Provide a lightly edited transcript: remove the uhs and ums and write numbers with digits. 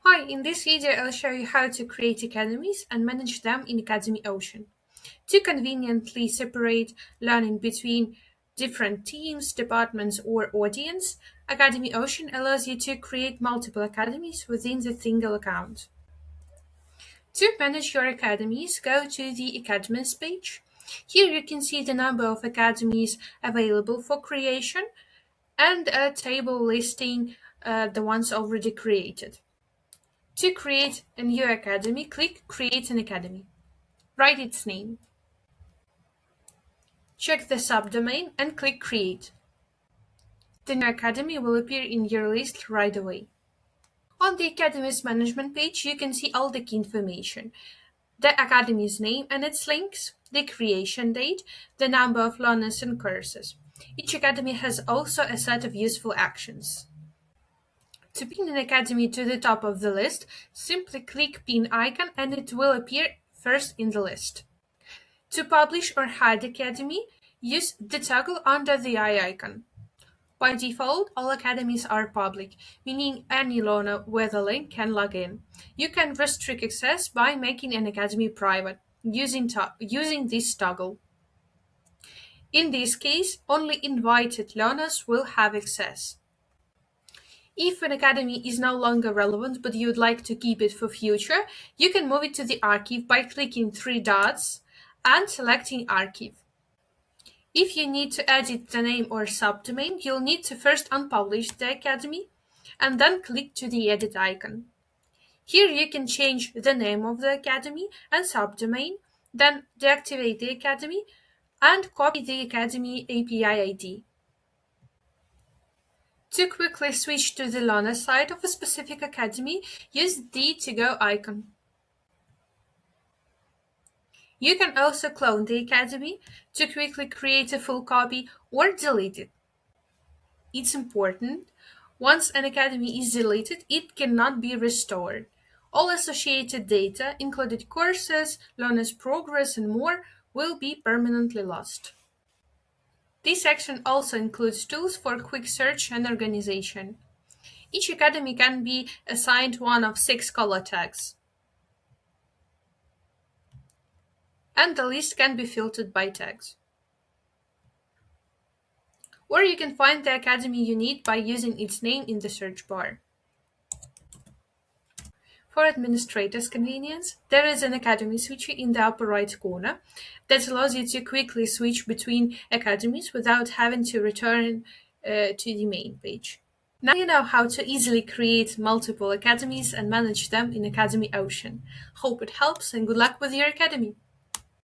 Hi, in this video I'll show you how to create academies and manage them in AcademyOcean. To conveniently separate learning between different teams, departments, or audience, AcademyOcean allows you to create multiple academies within the single account. To manage your academies, go to the Academies page. Here you can see the number of academies available for creation and a table listing the ones already created. To create a new academy, click Create an Academy. Write its name. Check the subdomain and click Create. The new academy will appear in your list right away. On the Academy's management page, you can see all the key information. The academy's name and its links, the creation date, the number of learners and courses. Each academy has also a set of useful actions. To pin an academy to the top of the list, simply click Pin icon and it will appear first in the list. To publish or hide academy, use the toggle under the eye icon. By default, all academies are public, meaning any learner with a link can log in. You can restrict access by making an academy private, using this toggle. In this case, only invited learners will have access. If an academy is no longer relevant but you would like to keep it for future, you can move it to the archive by clicking three dots and selecting Archive. If you need to edit the name or subdomain, you'll need to first unpublish the academy and then click to the edit icon. Here you can change the name of the academy and subdomain, then deactivate the academy and copy the academy API ID. To quickly switch to the learner side of a specific academy, use the To Go icon. You can also clone the academy to quickly create a full copy or delete it. It's important, once an academy is deleted, it cannot be restored. All associated data, including courses, learners' progress, and more, will be permanently lost. This section also includes tools for quick search and organization. Each academy can be assigned one of 6 color tags, and the list can be filtered by tags. Or you can find the academy you need by using its name in the search bar. For administrators' convenience, there is an Academy switcher in the upper right corner that allows you to quickly switch between academies without having to return to the main page. Now you know how to easily create multiple academies and manage them in AcademyOcean. Hope it helps and good luck with your academy!